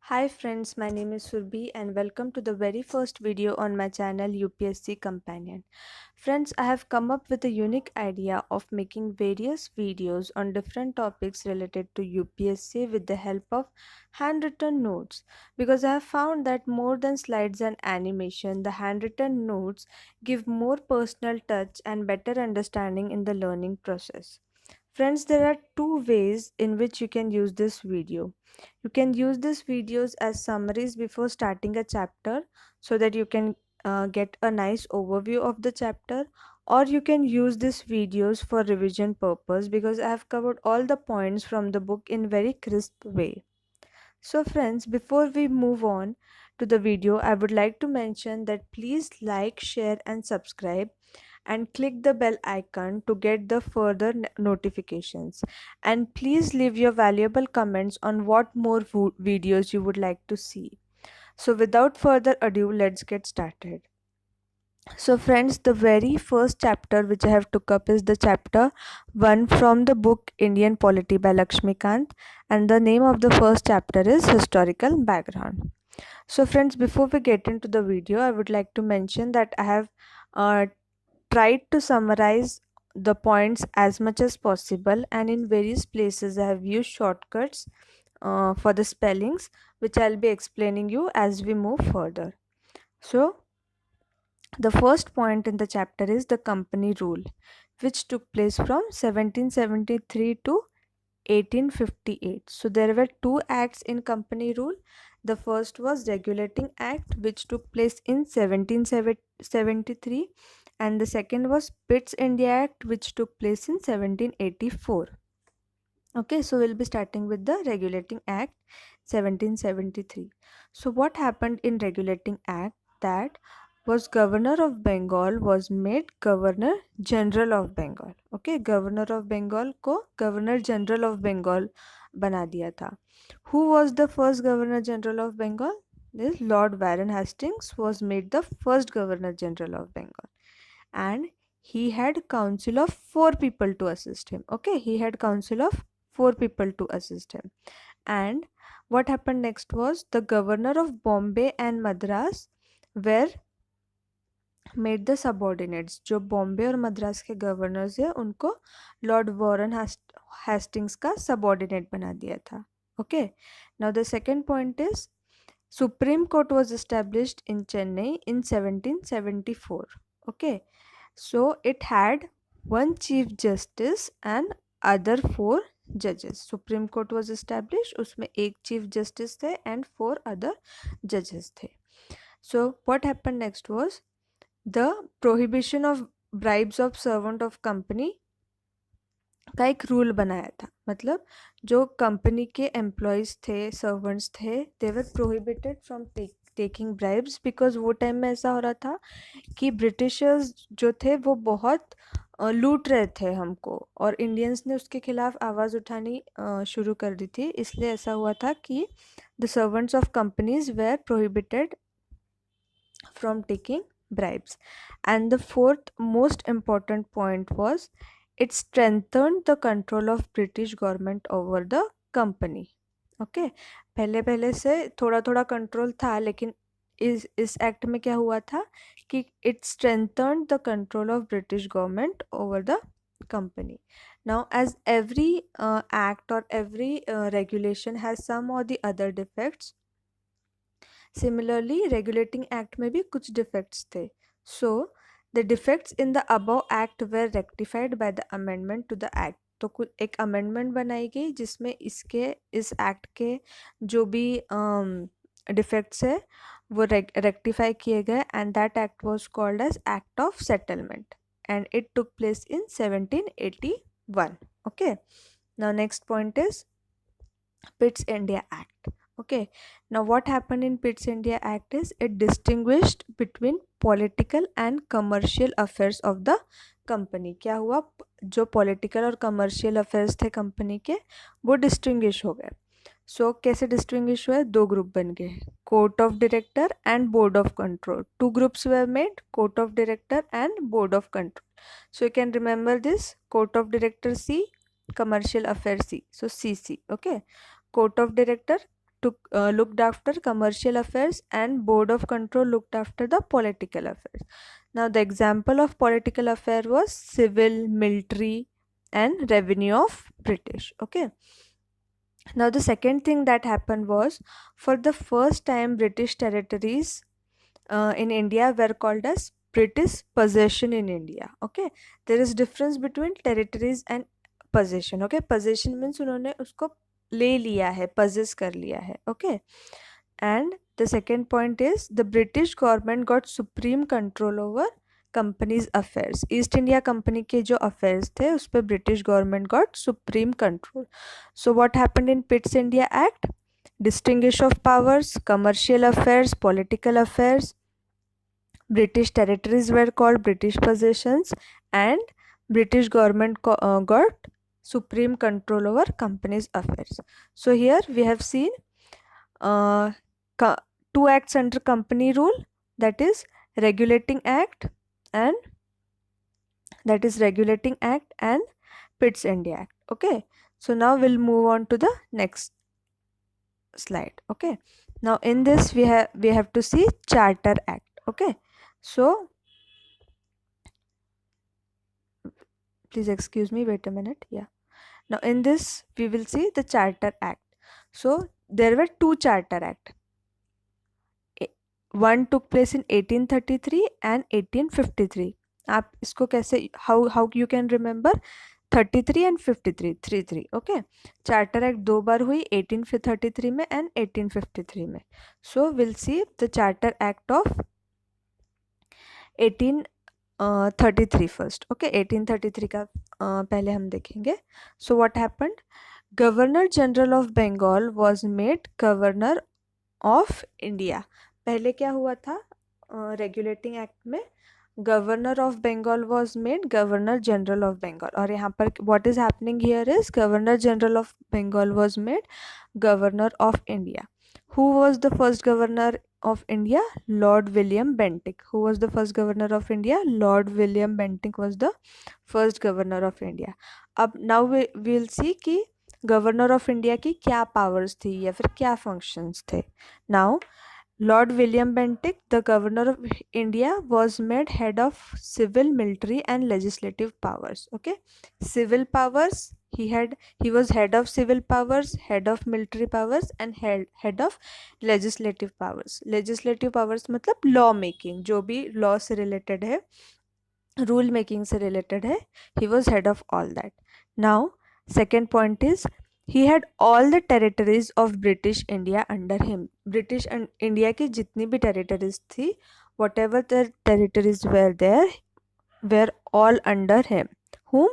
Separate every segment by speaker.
Speaker 1: Hi friends, my name is Surbi and welcome to the very first video on my channel UPSC Companion. Friends, I have come up with a unique idea of making various videos on different topics related to UPSC with the help of handwritten notes because I have found that more than slides and animation, the handwritten notes give more personal touch and better understanding in the learning process. Friends, there are two ways in which you can use this video. You can use these videos as summaries before starting a chapter so that you can get a nice overview of the chapter, or you can use these videos for revision purpose because I have covered all the points from the book in very crisp way. So friends, before we move on to the video, I would like to mention that please like, share and subscribe and click the bell icon to get the further notifications. And please leave your valuable comments on what more videos you would like to see. So without further ado, let's get started. So friends, the very first chapter which I have took up is the chapter 1 from the book Indian Polity by Laxmikant, and the name of the first chapter is Historical Background. So friends, before we get into the video, I would like to mention that I have uh, tried to summarize the points as much as possible, and in various places I have used shortcuts for the spellings, which I'll be explaining you as we move further. So the first point in the chapter is the company rule, which took place from 1773 to 1858. So there were two acts in company rule. The first was Regulating Act, which took place in 1773, and the second was Pitt's India Act, which took place in 1784. Okay, so we'll be starting with the Regulating Act 1773. So what happened in Regulating Act? That was Governor of Bengal was made Governor General of Bengal. Okay, Governor of Bengal को Governor General of Bengal बना दिया था. Who was the first Governor General of Bengal? This Lord Warren Hastings was made the first Governor General of Bengal, and he had council of four people to assist him. Okay, he had council of four people to assist him. And what happened next was the governor of Bombay and Madras were made the subordinates. जो बॉम्बे और मद्रास के governors है उनको Lord Warren Hastings का subordinate बना दिया था. Okay, now the second point is Supreme Court was established in Chennai in 1774. Okay, so it had one Chief Justice and other four judges. Supreme Court was established, उसमें एक Chief Justice थे and four other judges थे. So what happened next was the Prohibition of Bribes of Servant of Company का एक rule बनाया था. मतलब जो कंपनी के एम्प्लॉयज़ थे, सर्वेंट्स थे, they were prohibited from taking bribes because वो टाइम में ऐसा हो रहा था कि ब्रिटिशर्स जो थे वो बहुत लूट रहे थे हमको, और इंडियंस ने उसके खिलाफ आवाज़ उठानी शुरू कर दी थी. इसलिए ऐसा हुआ था कि the servants of companies were prohibited from taking bribes. And the fourth most important point was it strengthened the control of British government over the company. Okay, पहले पहले से थोड़ा थोड़ा कंट्रोल था, लेकिन इस एक्ट में क्या हुआ था कि it strengthened the control of British government over the company. Now, as every act or every regulation has some or the other defects, similarly regulating act में भी कुछ defects थे. So the defects in the above act were rectified by the amendment to the act. तो कुछ एक amendment बनाई गई जिसमें इस act के जो भी defects है वो rectify किए गए, and that act was called as Act of Settlement, and it took place in 1781. Okay, now next point is Pitt's India Act. Okay, now what happened in Pitt's India Act is it distinguished between political and commercial affairs of the company. क्या हुआ, जो political और commercial affairs थे company के वो distinguish हो गए. So कैसे distinguish हुए? दो group बन गए, Court of Director and Board of Control. Two groups were made, Court of Director and Board of Control. So you can remember this: Court of Director C, Commercial Affairs C. So CC. Okay, Court of Director looked after commercial affairs, and board of control looked after the political affairs. Now the example of political affair was civil, military, and revenue of British. Okay. Now the second thing that happened was, for the first time, British territories in India were called as British possession in India. Okay, there is difference between territories and possession. Okay, possession means उन्होंने उसको ले लिया है, possess कर लिया है. Okay, and the second point is the British government got supreme control over company's affairs. East India Company के जो affairs थे उस पर British government got supreme control. So what happened in Pitt's India Act? Distinguish of powers, commercial affairs, political affairs. British territories were called British possessions, and British government got supreme control over companies' affairs. So here we have seen two acts under company rule, that is Regulating Act and Pitt's India Act. Okay, so now we'll move on to the next slide. Okay, now in this we have to see Charter Act. Okay, so please excuse me, wait a minute. Yeah, now in this we will see the Charter Act. So there were two Charter Act. One took place in 1833 and 1853. आप इसको कैसे how you can remember 33 and 53 33. Okay, Charter Act दो बार हुई 1833 में and 1853 में. So we'll see the Charter Act of 1833 first. Okay, 1833 का पहले हम देखेंगे. So what happened? Governor General of Bengal was made Governor of India. पहले क्या हुआ था रेगुलेटिंग एक्ट में? Governor of Bengal was made governor general of Bengal, और यहाँ पर what is happening here is governor general of Bengal was made governor of India. Who was the first governor of India? Lord William Bentinck. Who was the first governor of India? Lord William Bentinck was the first governor of India. अब now we will see कि governor of India की क्या powers थी या फिर क्या functions थे. Now Lord William Bentinck, the governor of India, was made head of civil, military and legislative powers. Okay, civil powers, he was head of civil powers, head of military powers and head of legislative powers. Legislative powers मतलब law making, जो भी law से related है, rule making से related है, he was head of all that. Now second point is he had all the territories of British India under him. British and India की जितनी भी territories थी, whatever the territories were there, were all under him. Whom?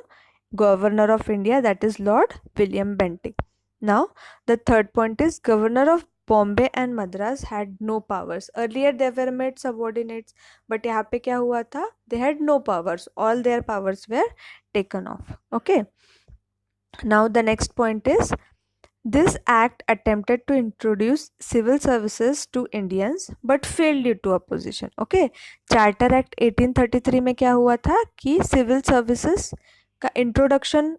Speaker 1: Governor of India, that is Lord William Bentinck. Now the third point is Governor of Bombay and Madras had no powers. Earlier they were made subordinates, but यहाँ पे क्या हुआ था? They had no powers. All their powers were taken off. Okay. Now the next point is this act attempted to introduce civil services to Indians but failed due to opposition. Okay, Charter Act 1833 में क्या हुआ था कि civil services का introduction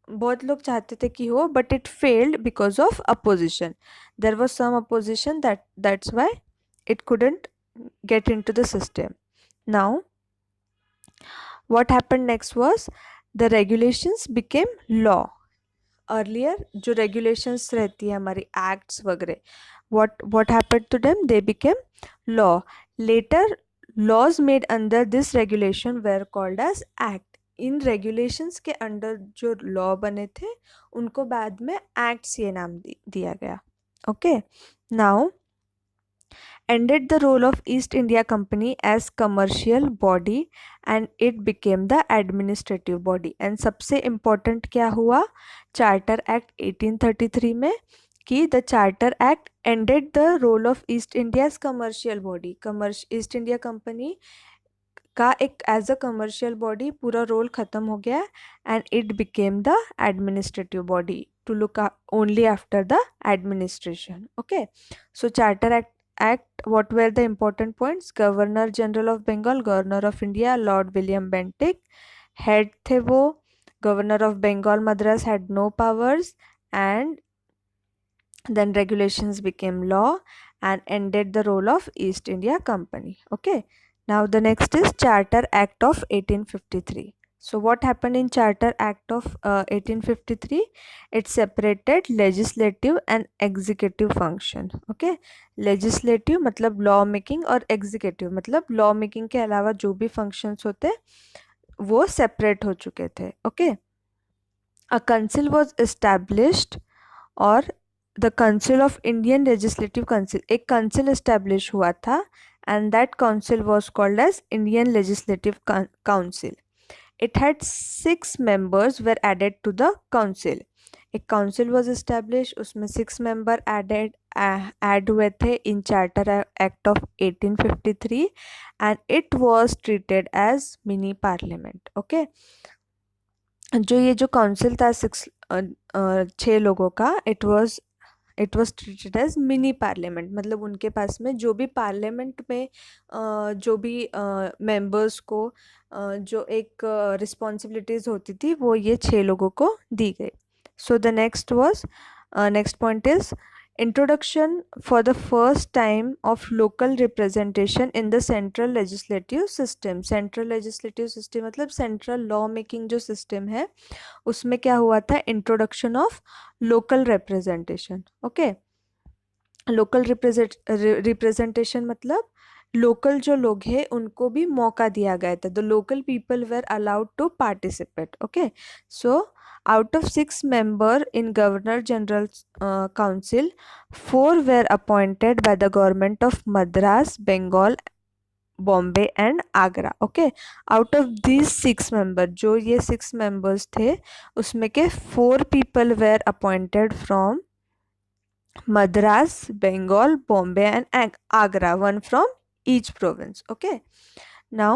Speaker 1: बहुत लोग चाहते थे कि हो, but it failed because of opposition. There was some opposition, that's why it couldn't get into the system. Now what happened next was the regulations became law. Earlier जो regulations रहती है हमारी acts वगैरह, what happened to them? They became law. Later laws made under this regulation were called as act. In regulations के under जो law बने थे उनको बाद में acts ये नाम दिया गया. Okay, now ended the role of East India Company as commercial body and it became the administrative body. And सबसे important क्या हुआ Charter Act 1833 में कि the Charter Act ended the role of East India's commercial body. East India Company का एक as a commercial body पूरा role ख़त्म हो गया and it became the administrative body to look only after the administration. Okay, so Charter Act, what were the important points? Governor General of Bengal, Governor of India, Lord William Bentinck, head थे वो. Governor of Bengal Madras had no powers and Then regulations became law and ended the role of East India Company. Okay. Now the next is Charter Act of 1853. So what happened in Charter Act of 1853? It separated legislative and executive function. Okay. Legislative मतलब law making और executive मतलब law making के अलावा जो भी functions होते वो separate हो चुके थे. Okay. A council was established और the council of Indian legislative council, एक काउंसिल एस्टेब्लिश हुआ था and that council was called as Indian legislative council. It had 6 members were added to the council. एक council was establish, उसमें 6 member add हुए थे in charter act of 1853 and it was treated as mini parliament. Okay. जो ये जो council था 6 लोगों का, it was treated as mini parliament. मतलब उनके पास में जो भी पार्लियामेंट में जो भी मेंबर्स को जो एक रिस्पॉन्सिबिलिटीज़ होती थी वो ये 6 लोगों को दी गई. So the next point is introduction for the first time of local representation in the central legislative system. central legislative system मतलब central law making जो system है उसमें क्या हुआ था, introduction of local representation. Okay. Local representation मतलब local जो लोग हैं उनको भी मौका दिया गया था. The local people were allowed to participate. Okay. So out of 6 member in Governor General's Council, 4 were appointed by the government of Madras, Bengal, Bombay and Agra. Okay. Out of these 6 member, जो ये 6 members थे उसमें के 4 people were appointed from Madras, Bengal, Bombay and Agra, 1 from each province. Okay. Now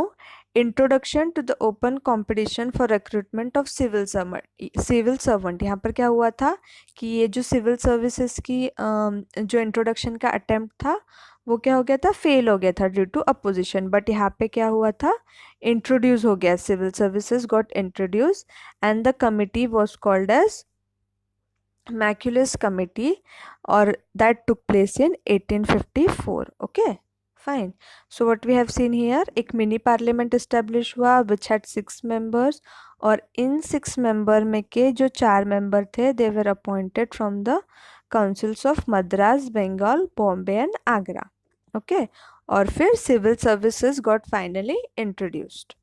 Speaker 1: introduction to the open competition for recruitment of civil servant. यहाँ पर क्या हुआ था कि ये जो सिविल सर्विसेज की जो इंट्रोडक्शन का अटेम्प्ट था वो क्या हो गया था, फेल हो गया था ड्यू टू अपोजिशन. बट यहाँ पे क्या हुआ था, इंट्रोड्यूस हो गया, civil services got introduce and the committee was called as Macula Committee, or that took place in 1854. Okay, fine. So what we have seen here, एक mini parliament established हुआ which had 6 members, और इन 6 member में के जो 4 member थे they were appointed from the councils of Madras, Bengal, Bombay and Agra. Okay, और फिर civil services got finally introduced.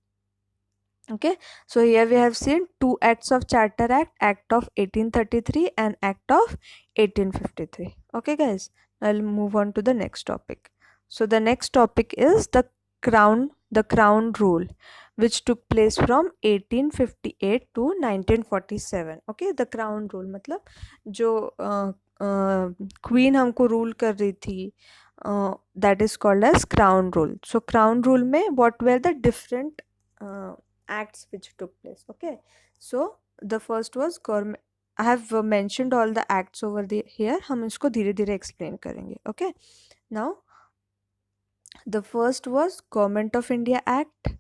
Speaker 1: Okay, so here we have seen 2 acts of Charter Act, Act of 1833 and Act of 1853. Okay guys, I'll move on to the next topic. So the next topic is the crown rule, which took place from 1858 to 1947. Okay, the crown rule मतलब जो queen हमको rule कर रही थी, that is called as crown rule. So crown rule में what were the different acts which took place. Okay, so the first was government. I have mentioned all the acts over here. हम इसको धीरे धीरे explain करेंगे. Okay, now the first was Government of India Act,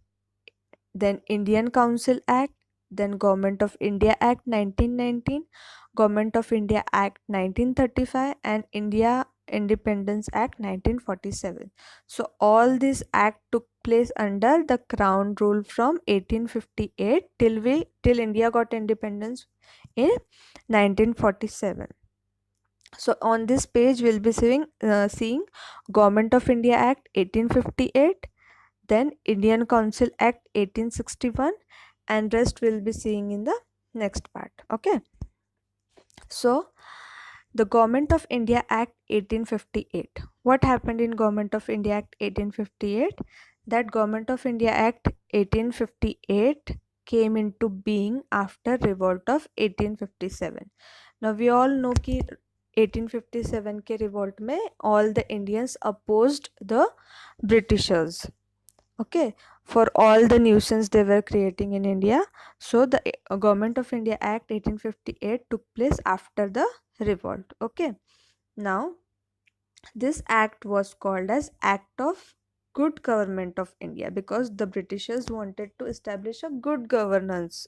Speaker 1: then Indian Council Act, then Government of India Act 1919, Government of India Act 1935 and India Independence Act 1947. So all these act took place under the crown rule from 1858 till India got independence in 1947. So on this page we'll be seeing Government of India Act 1858, then Indian Council Act 1861, and rest we'll be seeing in the next part. Okay, so the Government of India Act 1858. What happened in Government of India Act 1858? That Government of India Act 1858 came into being after revolt of 1857. Now we all know कि 1857 के revolt में all the Indians opposed the Britishers. Okay, for all the nuisance they were creating in India. So the Government of India Act 1858 took place after the revolt. Okay, now this act was called as Act of Good Government of India because the Britishers wanted to establish a good governance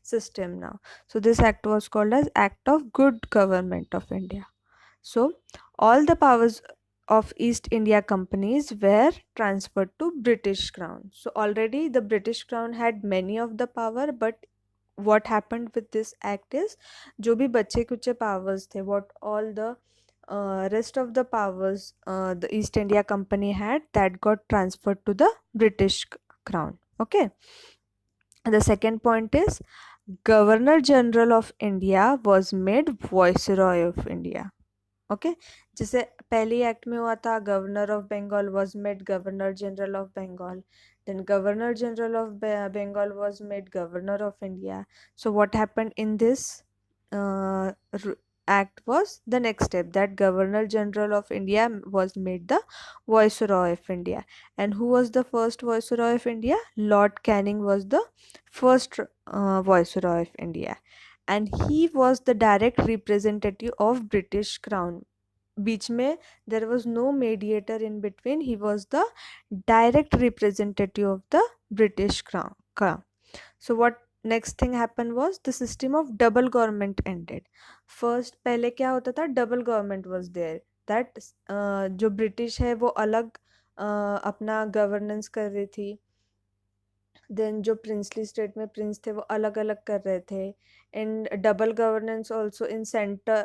Speaker 1: system now. So this act was called as Act of Good Government of India. So all the powers of East India companies were transferred to British Crown. So already the British Crown had many of the power, but what happened with this act is जो भी बच्चे Kuche powers थे, what all the rest of the powers the East India Company had, that got transferred to the British Crown. Okay. The second point is Governor General of India was made Viceroy of India. Okay जैसे पहले एक्ट में हुआ था governor of Bengal was made governor general of Bengal, then governor general of Bengal was made governor of India. So what happened in this act was the next step, that governor general of India was made the viceroy of India. And who was the first viceroy of India? Lord Canning was the first viceroy of India, and he was the direct representative of British Crown. बीच में there was no mediator in between. He was the direct representative of the British Crown. So what next thing happened was the system of double government ended. First पहले क्या होता था, double government was there, that जो British है वो अलग अपना governance कर रही थी, देन जो प्रिंसली स्टेट में प्रिंस थे वो अलग अलग कर रहे थे, and double governance also in central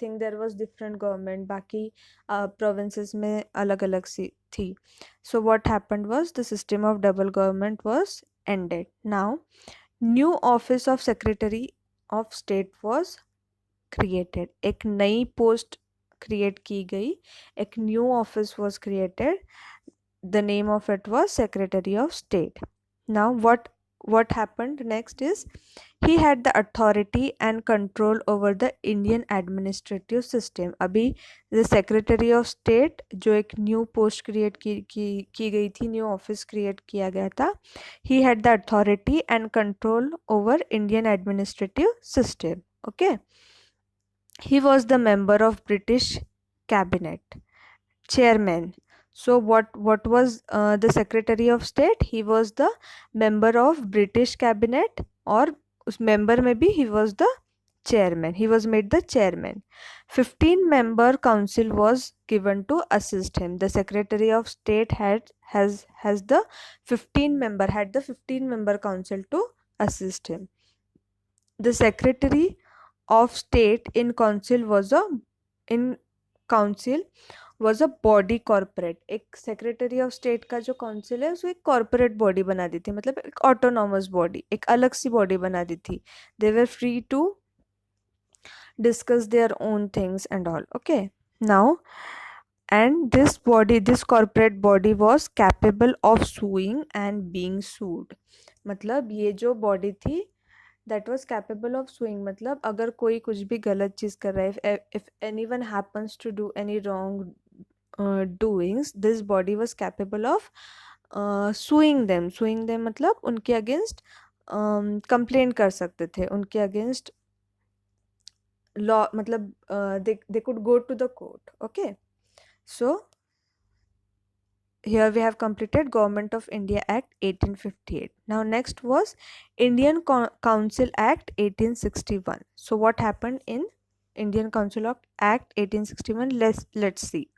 Speaker 1: thing there was different government, बाकी प्रोविंसेस में अलग अलग सी थी. So what happened was the system of double government was ended. Now new office of secretary of state was created. एक नई post create की गई, एक new office was created. The name of it was Secretary of State. Now what happened next is he had the authority and control over the Indian administrative system. अभी the Secretary of State जो एक new post create की गई थी, new office create किया गया था, he had the authority and control over Indian administrative system. Okay. He was the member of British cabinet, chairman. So what was the Secretary of State? He was the member of British cabinet, और उस member में भी he was the chairman. He was made the chairman. 15-member council was given to assist him. The Secretary of State has the 15-member council to assist him. The Secretary of State in council was a body corporate. एक secretary of state का जो council है उसको एक corporate body बना दी थी, मतलब एक ऑटोनॉमस बॉडी, एक अलग सी बॉडी बना दी थी. They were free to discuss their own things and all. Okay. Now and this corporate body was capable of suing and being sued. मतलब ये जो बॉडी थी that was capable of suing, मतलब अगर कोई कुछ भी गलत चीज़ कर रहा है, if anyone happens to do any wrong doings, this body was capable of suing them. मतलब उनके अगेंस्ट कंप्लेन कर सकते थे, उनके अगेंस्ट लॉ, मतलब they could go to the court. Okay. So here we have completed Government of India Act 1858. Now next was Indian Council Act 1861. So what happened in Indian Council Act 1861? Let's see.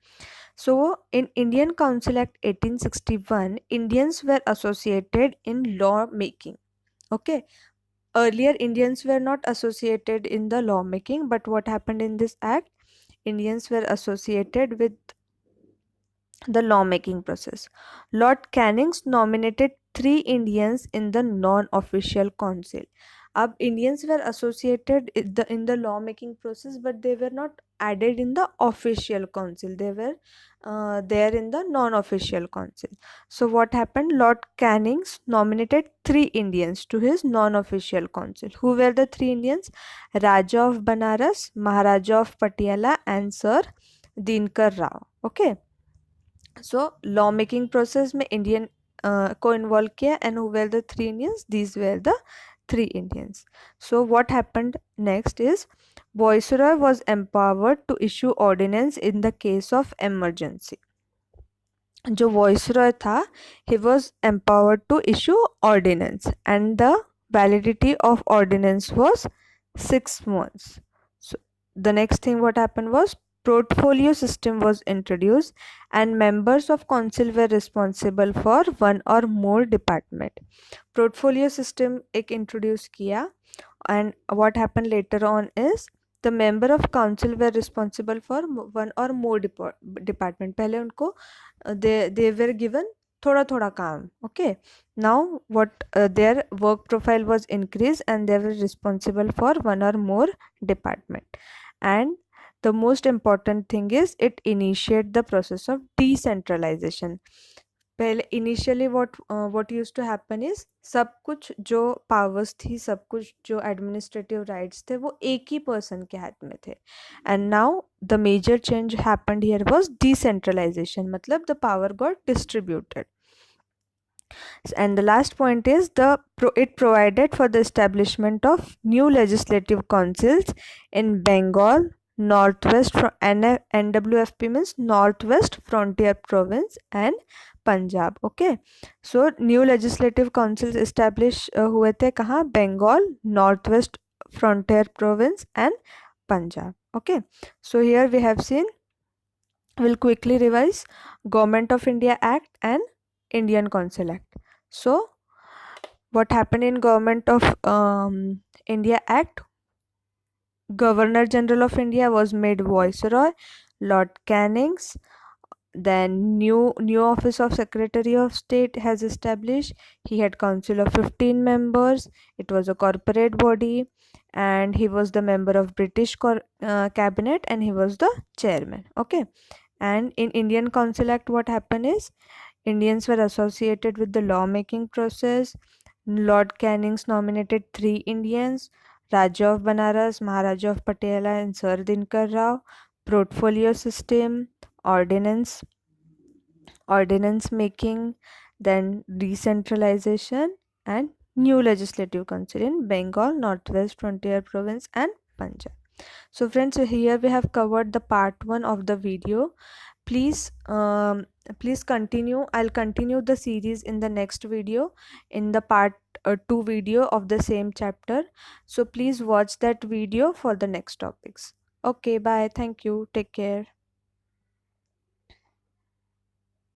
Speaker 1: So in Indian Council Act 1861, Indians were associated in law making. Okay. Earlier Indians were not associated in the law making, but what happened in this act? Indians were associated with the lawmaking process. Lord Canning nominated 3 Indians in the non-official council. अब Indians were associated in the lawmaking process, but they were not added in the official council. They were there in the non-official council. So what happened? Lord Canning nominated 3 Indians to his non-official council. Who were the 3 Indians? Raja of Banaras, Maharaja of Patiala, and Sir Dinkar Rao. Okay. So law making process में Indian को involve किया, and who were the 3 Indians? These were the 3 Indians. So what happened next is Viceroy was empowered to issue ordinance in the case of emergency. जो Viceroy था, he was empowered to issue ordinance, and the validity of ordinance was 6 months. So the next thing what happened was portfolio system was introduced and members of council were responsible for one or more department. Portfolio system एक introduce किया, and what happened later on is the member of council were responsible for one or more department. पहले उनको they were given थोड़ा थोड़ा काम. Okay, now what their work profile was increased and they were responsible for one or more department. And the most important thing is it initiate the process of decentralization. पहले initially what used to happen is सब कुछ जो powers थी, सब कुछ जो administrative rights थे वो एक ही पर्सन के हाथ में थे. And now the major change happened here was decentralisation, मतलब the power got distributed. And the last point is it provided for the establishment of new legislative councils in Bengal, Northwest NWFP means Northwest Frontier Province, and Punjab. Okay, so new legislative councils established हुए थे कहाँ? Bengal, Northwest Frontier Province, and Punjab. Okay, so here we have seen, we'll quickly revise Government of India Act and Indian Council Act. So what happened in Government of India Act? Governor General of India was made Viceroy, Lord Canning's. Then new office of Secretary of State has established. He had council of 15 members. It was a corporate body, and he was the member of British cabinet, and he was the chairman. Okay, and in Indian Council Act what happened is Indians were associated with the lawmaking process. Lord Canning's nominated 3 Indians: Raja of Banaras, Maharaja of Patiala, and Sir Dinkar Rao. Portfolio system, ordinance making, then decentralization, and new legislative council in Bengal, Northwest Frontier Province, and Punjab. So friends, here we have covered the part 1 of the video. Please continue. I'll continue the series in the next video, in the part 2 video of the same chapter. So please watch that video for the next topics. Okay, bye. Thank you. Take care.